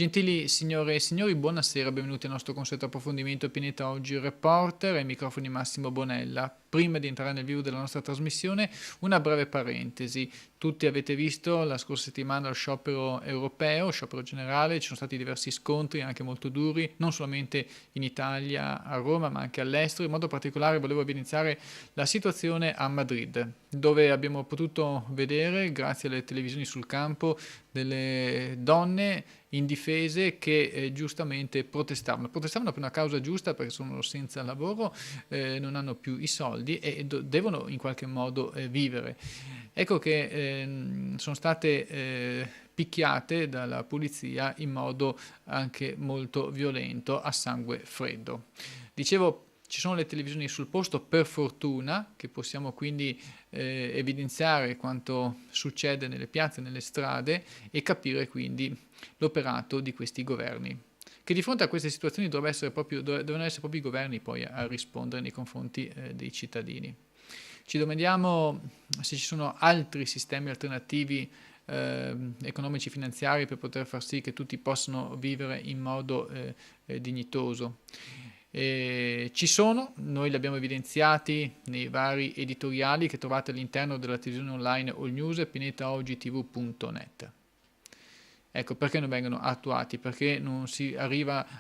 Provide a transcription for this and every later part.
Gentili signore e signori, buonasera, benvenuti al nostro consueto approfondimento Pineta Oggi Reporter, ai microfoni Massimo Bonella. Prima di entrare nel vivo della nostra trasmissione, una breve parentesi. Tutti avete visto la scorsa settimana lo sciopero europeo, sciopero generale, ci sono stati diversi scontri anche molto duri, non solamente in Italia, a Roma, ma anche all'estero. In modo particolare volevo evidenziare la situazione a Madrid, dove abbiamo potuto vedere, grazie alle televisioni sul campo, delle donne indifese che giustamente protestavano per una causa giusta, perché sono senza lavoro, non hanno più i soldi e devono in qualche modo vivere. Ecco che sono state picchiate dalla polizia in modo anche molto violento, a sangue freddo. Dicevo, ci sono le televisioni sul posto, per fortuna, che possiamo quindi evidenziare quanto succede nelle piazze, nelle strade e capire quindi l'operato di questi governi, che di fronte a queste situazioni devono essere proprio i governi poi a rispondere nei confronti dei cittadini. Ci domandiamo se ci sono altri sistemi alternativi economici finanziari per poter far sì che tutti possano vivere in modo dignitoso. Ci sono, noi li abbiamo evidenziati nei vari editoriali che trovate all'interno della televisione online All News e pinetaogitv.net. Ecco, perché non vengono attuati? Perché non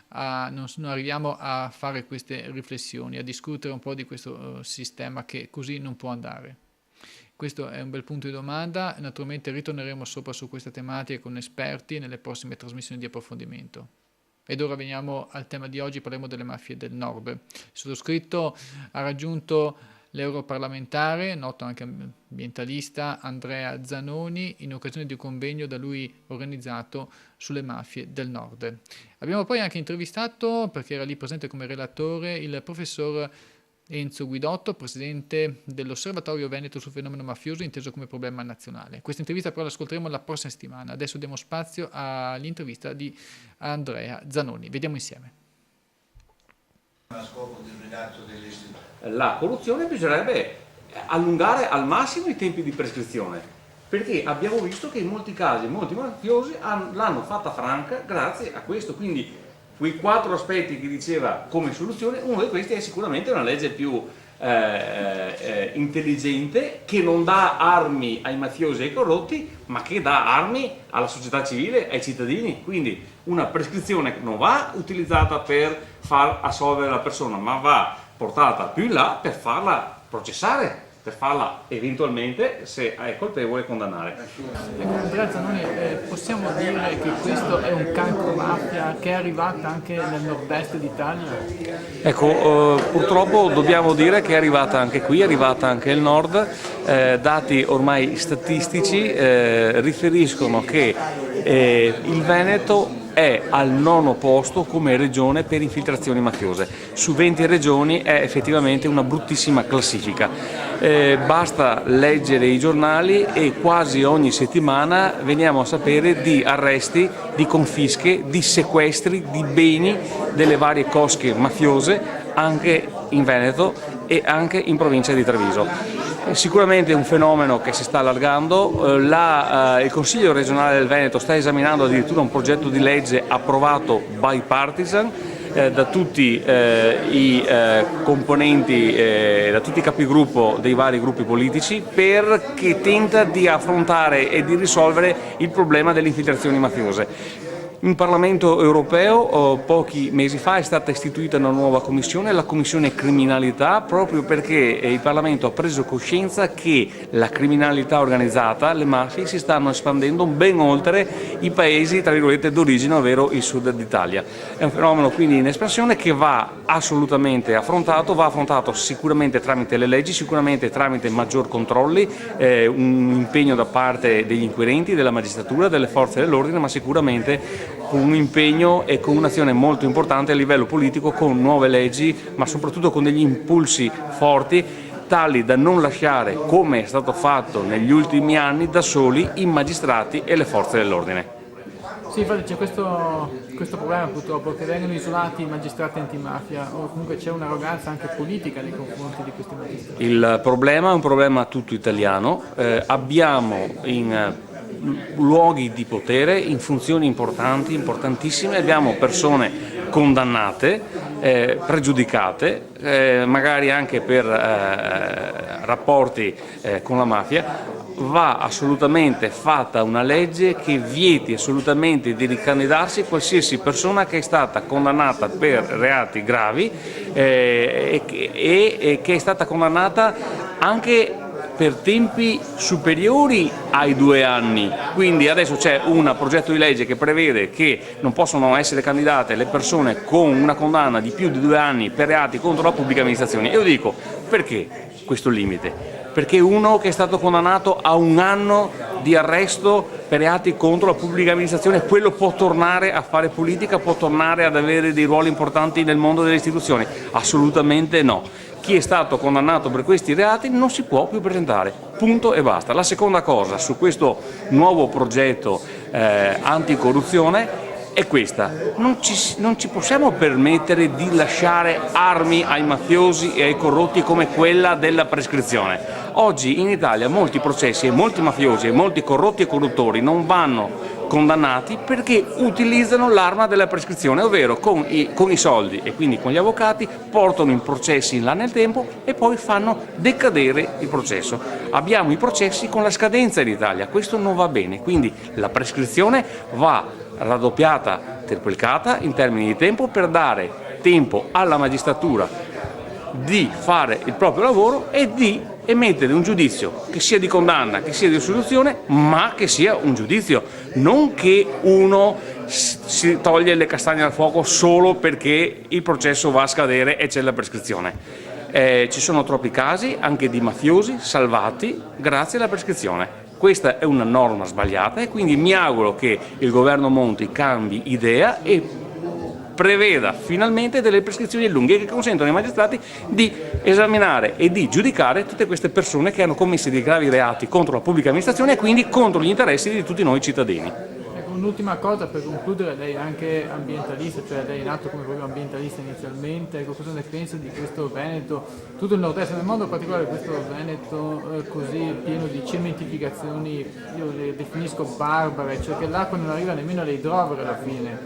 arriviamo a fare queste riflessioni, a discutere un po' di questo sistema che così non può andare. Questo è un bel punto di domanda, naturalmente ritorneremo sopra su questa tematica con esperti nelle prossime trasmissioni di approfondimento. Ed ora veniamo al tema di oggi, parliamo delle mafie del nord. Il sottoscritto ha raggiunto l'europarlamentare, noto anche ambientalista, Andrea Zanoni, in occasione di un convegno da lui organizzato sulle mafie del nord. Abbiamo poi anche intervistato, perché era lì presente come relatore, il professor Enzo Guidotto, presidente dell'Osservatorio Veneto sul fenomeno mafioso, inteso come problema nazionale. Questa intervista però l'ascolteremo la prossima settimana. Adesso diamo spazio all'intervista di Andrea Zanoni. Vediamo insieme. A scopo del rilancio delle istituzioni. La corruzione bisognerebbe allungare al massimo i tempi di prescrizione, perché abbiamo visto che in molti casi molti mafiosi l'hanno fatta franca grazie a questo. Quindi quei 4 aspetti che diceva come soluzione, uno di questi è sicuramente una legge più intelligente, che non dà armi ai mafiosi e ai corrotti, ma che dà armi alla società civile, ai cittadini. Quindi una prescrizione non va utilizzata per far assolvere la persona, ma va portata più in là per farla processare, per farla eventualmente, se è colpevole, condannare. Andrea Zanoni, possiamo dire che questo è un cancro mafia che è arrivata anche nel nord-est d'Italia? Ecco, purtroppo dobbiamo dire che è arrivata anche qui, è arrivata anche al nord. Dati ormai statistici riferiscono che il Veneto è al 9° posto come regione per infiltrazioni mafiose. Su 20 regioni è effettivamente una bruttissima classifica. Basta leggere i giornali e quasi ogni settimana veniamo a sapere di arresti, di confische, di sequestri di beni delle varie cosche mafiose anche in Veneto e anche in provincia di Treviso. Sicuramente è un fenomeno che si sta allargando. Il Consiglio regionale del Veneto sta esaminando addirittura un progetto di legge approvato bipartisan da tutti i componenti, da tutti i capigruppo dei vari gruppi politici, che tenta di affrontare e di risolvere il problema delle infiltrazioni mafiose. In Parlamento europeo pochi mesi fa è stata istituita una nuova commissione, la Commissione Criminalità, proprio perché il Parlamento ha preso coscienza che la criminalità organizzata, le mafie, si stanno espandendo ben oltre i paesi, tra virgolette, d'origine, ovvero il sud d'Italia. È un fenomeno quindi in espansione che va assolutamente affrontato sicuramente tramite le leggi, sicuramente tramite maggior controlli, un impegno da parte degli inquirenti, della magistratura, delle forze dell'ordine, ma sicuramente con un impegno e con un'azione molto importante a livello politico, con nuove leggi, ma soprattutto con degli impulsi forti, tali da non lasciare, come è stato fatto negli ultimi anni, da soli i magistrati e le forze dell'ordine. Sì, infatti c'è questo problema purtroppo, che vengono isolati i magistrati antimafia, o comunque c'è un'arroganza anche politica nei confronti di questi magistrati. Il problema è un problema tutto italiano. Abbiamo in luoghi di potere, in funzioni importanti, importantissime, abbiamo persone condannate, pregiudicate, magari anche per rapporti con la mafia. Va assolutamente fatta una legge che vieti assolutamente di ricandidarsi qualsiasi persona che è stata condannata per reati gravi e che è stata condannata anche per tempi superiori ai 2 anni. Quindi adesso c'è un progetto di legge che prevede che non possono essere candidate le persone con una condanna di più di 2 anni per reati contro la pubblica amministrazione. Io dico, perché questo limite? Perché uno che è stato condannato a 1 anno di arresto per reati contro la pubblica amministrazione, quello può tornare a fare politica, può tornare ad avere dei ruoli importanti nel mondo delle istituzioni? Assolutamente no. Chi è stato condannato per questi reati non si può più presentare, punto e basta. La seconda cosa su questo nuovo progetto anticorruzione è questa: non ci possiamo permettere di lasciare armi ai mafiosi e ai corrotti come quella della prescrizione. Oggi in Italia molti processi e molti mafiosi e molti corrotti e corruttori non vanno condannati perché utilizzano l'arma della prescrizione, ovvero con i soldi e quindi con gli avvocati portano i processi in là nel tempo e poi fanno decadere il processo. Abbiamo i processi con la scadenza in Italia, questo non va bene, quindi la prescrizione va raddoppiata, triplicata in termini di tempo per dare tempo alla magistratura di fare il proprio lavoro e di emettere un giudizio che sia di condanna, che sia di assoluzione, ma che sia un giudizio, non che uno si toglie le castagne dal fuoco solo perché il processo va a scadere e c'è la prescrizione. Ci sono troppi casi anche di mafiosi salvati grazie alla prescrizione. Questa è una norma sbagliata e quindi mi auguro che il governo Monti cambi idea e preveda finalmente delle prescrizioni lunghe che consentono ai magistrati di esaminare e di giudicare tutte queste persone che hanno commesso dei gravi reati contro la pubblica amministrazione e quindi contro gli interessi di tutti noi cittadini. Un'ultima cosa per concludere, lei è anche ambientalista, cioè lei è nato come proprio ambientalista inizialmente, cosa ne pensa di questo Veneto, tutto il nord-est del mondo, in particolare questo Veneto così pieno di cementificazioni, io le definisco barbare, cioè che l'acqua non arriva nemmeno alle idrovere alla fine.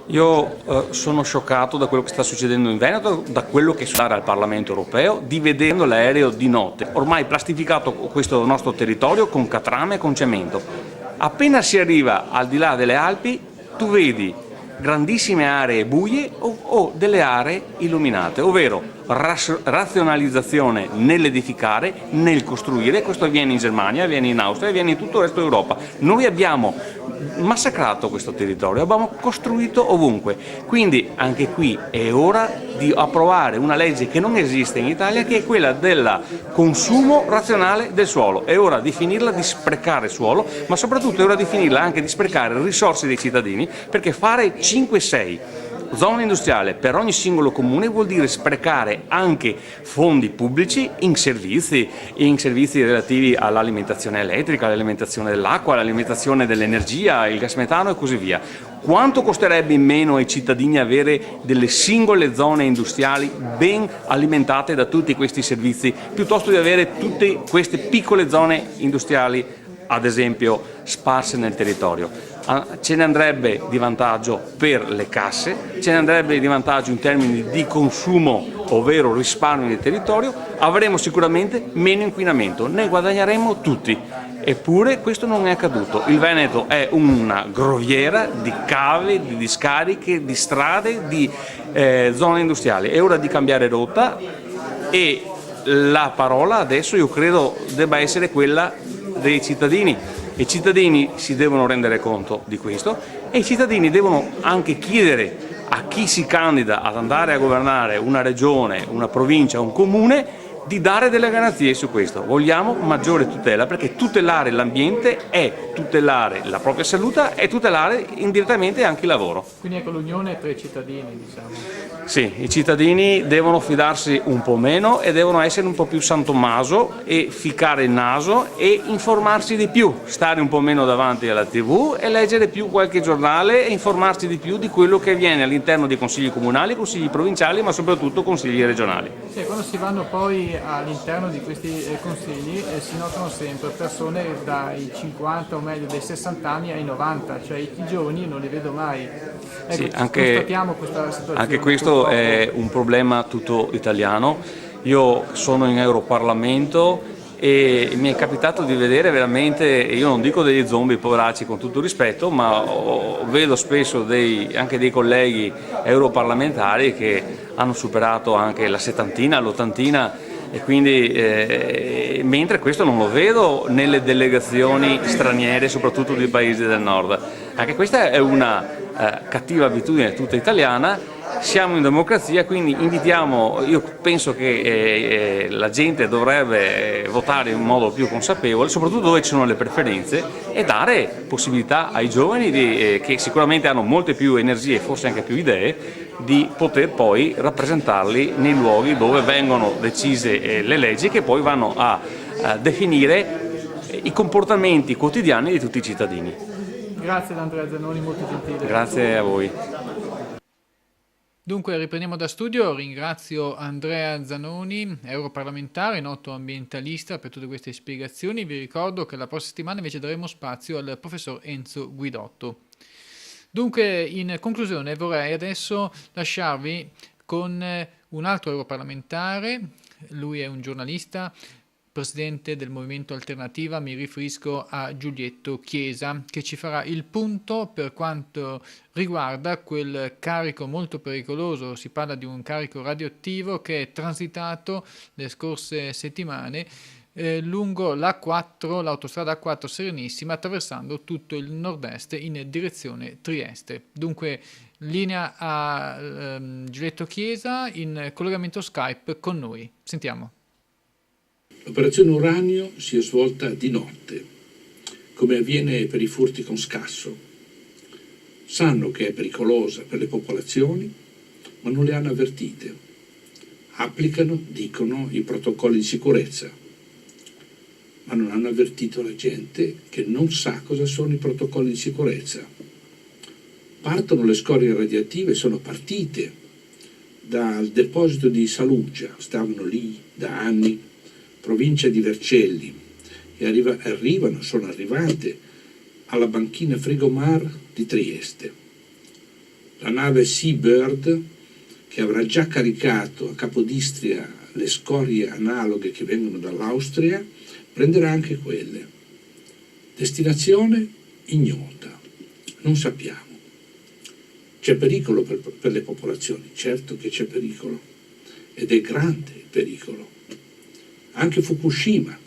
Io sono scioccato da quello che sta succedendo in Veneto, da quello che succede al Parlamento europeo, dividendo l'aereo di notte, ormai plastificato questo nostro territorio con catrame e con cemento. Appena si arriva al di là delle Alpi, tu vedi grandissime aree buie o delle aree illuminate, ovvero razionalizzazione nell'edificare, nel costruire. Questo avviene in Germania, avviene in Austria, avviene in tutto il resto d'Europa. Noi abbiamo massacrato questo territorio, abbiamo costruito ovunque, quindi anche qui è ora di approvare una legge che non esiste in Italia, che è quella del consumo razionale del suolo. È ora di finirla di sprecare suolo, ma soprattutto è ora di finirla anche di sprecare risorse dei cittadini, perché fare 5-6 zone industriali per ogni singolo comune vuol dire sprecare anche fondi pubblici in servizi relativi all'alimentazione elettrica, all'alimentazione dell'acqua, all'alimentazione dell'energia, il gas metano e così via. Quanto costerebbe in meno ai cittadini avere delle singole zone industriali ben alimentate da tutti questi servizi, piuttosto di avere tutte queste piccole zone industriali, ad esempio, sparse nel territorio? Ce ne andrebbe di vantaggio per le casse, ce ne andrebbe di vantaggio in termini di consumo, ovvero risparmio del territorio, avremo sicuramente meno inquinamento, ne guadagneremo tutti. Eppure questo non è accaduto. Il Veneto è una groviera di cave, di discariche, di strade, di zone industriali. È ora di cambiare rotta e la parola adesso io credo debba essere quella dei cittadini. I cittadini si devono rendere conto di questo e i cittadini devono anche chiedere a chi si candida ad andare a governare una regione, una provincia, un comune di dare delle garanzie su questo. Vogliamo maggiore tutela, perché tutelare l'ambiente è tutelare la propria salute e tutelare indirettamente anche il lavoro. Quindi ecco l'unione tra i cittadini, diciamo. Sì, i cittadini devono fidarsi un po' meno e devono essere un po' più San Tommaso e ficcare il naso e informarsi di più, stare un po' meno davanti alla TV e leggere più qualche giornale e informarsi di più di quello che avviene all'interno dei consigli comunali, consigli provinciali, ma soprattutto consigli regionali. Sì, quando si vanno poi all'interno di questi consigli si notano sempre persone dai 50 o meglio dai 60 anni ai 90, cioè i giovani non li vedo mai. Ecco, Sì, constatiamo questa situazione. anche questo è un problema tutto italiano. Io sono in Europarlamento e mi è capitato di vedere veramente, io non dico degli zombie poveracci con tutto rispetto, ma vedo spesso anche dei colleghi europarlamentari che hanno superato anche la settantina, l'ottantina e quindi mentre questo non lo vedo nelle delegazioni straniere, soprattutto dei paesi del nord. Anche questa è una cattiva abitudine tutta italiana. Siamo in democrazia, quindi io penso che la gente dovrebbe votare in modo più consapevole, soprattutto dove ci sono le preferenze, e dare possibilità ai giovani che sicuramente hanno molte più energie e forse anche più idee, di poter poi rappresentarli nei luoghi dove vengono decise le leggi che poi vanno a definire i comportamenti quotidiani di tutti i cittadini. Grazie ad Andrea Zanoni, molto gentile. Grazie a voi. Dunque riprendiamo da studio, ringrazio Andrea Zanoni, europarlamentare, noto ambientalista, per tutte queste spiegazioni. Vi ricordo che la prossima settimana invece daremo spazio al professor Enzo Guidotto. Dunque, in conclusione, vorrei adesso lasciarvi con un altro europarlamentare, lui è un giornalista, presidente del Movimento Alternativa, mi riferisco a Giulietto Chiesa, che ci farà il punto per quanto riguarda quel carico molto pericoloso, si parla di un carico radioattivo che è transitato le scorse settimane lungo l'A4, l'autostrada A4 Serenissima, attraversando tutto il nord-est in direzione Trieste. Dunque, linea a Giulietto Chiesa in collegamento Skype con noi. Sentiamo. L'operazione Uranio si è svolta di notte, come avviene per i furti con scasso. Sanno che è pericolosa per le popolazioni, ma non le hanno avvertite. Applicano, dicono, i protocolli di sicurezza, ma non hanno avvertito la gente che non sa cosa sono i protocolli di sicurezza. Partono le scorie radioattive, sono partite dal deposito di Saluggia, stavano lì da anni, provincia di Vercelli, e sono arrivate alla banchina Frigomar di Trieste. La nave Seabird, che avrà già caricato a Capodistria le scorie analoghe che vengono dall'Austria, prenderà anche quelle. Destinazione ignota, non sappiamo. C'è pericolo per le popolazioni, certo che c'è pericolo, ed è grande il pericolo. Anche Fukushima,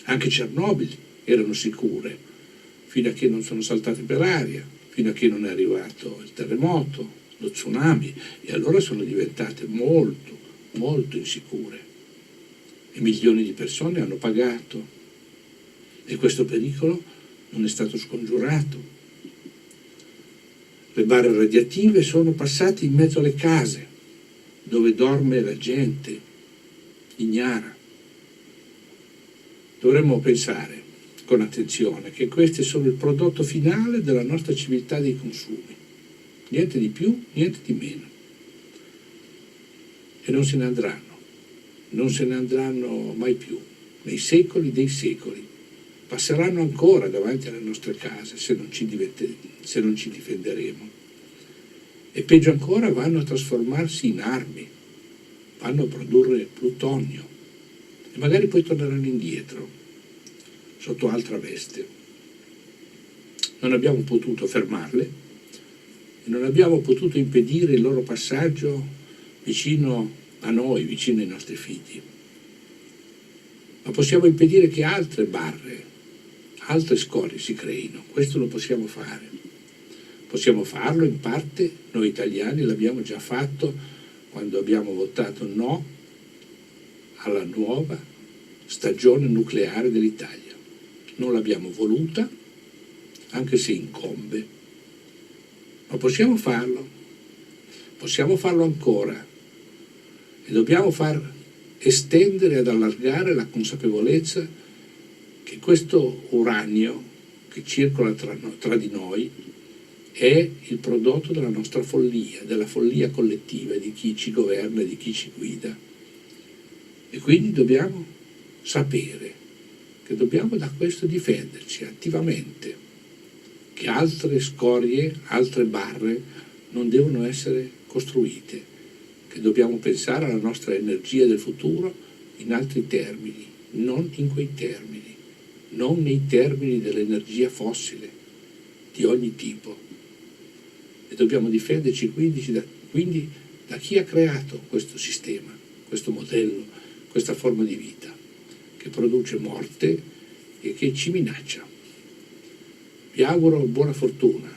anche Chernobyl erano sicure, fino a che non sono saltate per aria, fino a che non è arrivato il terremoto, lo tsunami, e allora sono diventate molto, molto insicure. E milioni di persone hanno pagato, e questo pericolo non è stato scongiurato. Le barre radioattive sono passate in mezzo alle case, dove dorme la gente, ignara. Dovremmo pensare con attenzione che questi sono il prodotto finale della nostra civiltà dei consumi. Niente di più, niente di meno. E non se ne andranno mai più, nei secoli dei secoli. Passeranno ancora davanti alle nostre case se non ci difenderemo. E peggio ancora, vanno a trasformarsi in armi, vanno a produrre plutonio. E magari poi torneranno indietro, sotto altra veste. Non abbiamo potuto fermarle e non abbiamo potuto impedire il loro passaggio vicino a noi, vicino ai nostri figli. Ma possiamo impedire che altre barre, altre scorie si creino. Questo lo possiamo fare. Possiamo farlo in parte, noi italiani l'abbiamo già fatto quando abbiamo votato no alla nuova stagione nucleare dell'Italia. Non l'abbiamo voluta, anche se incombe, ma possiamo farlo. possiamo farlo ancora e dobbiamo far estendere ed allargare la consapevolezza che questo uranio che circola tra di noi è il prodotto della nostra follia, della follia collettiva di chi ci governa e di chi ci guida. E quindi dobbiamo sapere che dobbiamo da questo difenderci attivamente, che altre scorie, altre barre non devono essere costruite, che dobbiamo pensare alla nostra energia del futuro in altri termini, non in quei termini, non nei termini dell'energia fossile di ogni tipo. E dobbiamo difenderci quindi da chi ha creato questo sistema, questo modello, questa forma di vita, che produce morte e che ci minaccia. Vi auguro buona fortuna,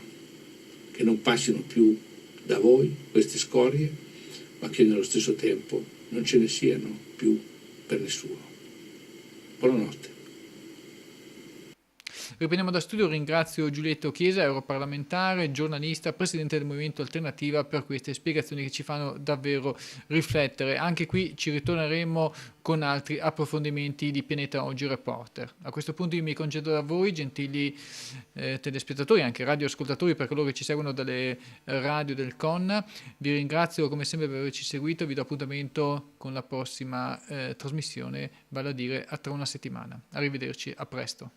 che non passino più da voi queste scorie, ma che nello stesso tempo non ce ne siano più per nessuno. Buonanotte. Riprendiamo da studio, ringrazio Giulietto Chiesa, europarlamentare, giornalista, presidente del Movimento Alternativa, per queste spiegazioni che ci fanno davvero riflettere. Anche qui ci ritorneremo con altri approfondimenti di Pianeta Oggi Reporter. A questo punto io mi concedo da voi, gentili telespettatori, anche radioascoltatori, per coloro che ci seguono dalle radio del CON. Vi ringrazio come sempre per averci seguito, vi do appuntamento con la prossima trasmissione, vale a dire tra una settimana. Arrivederci, a presto.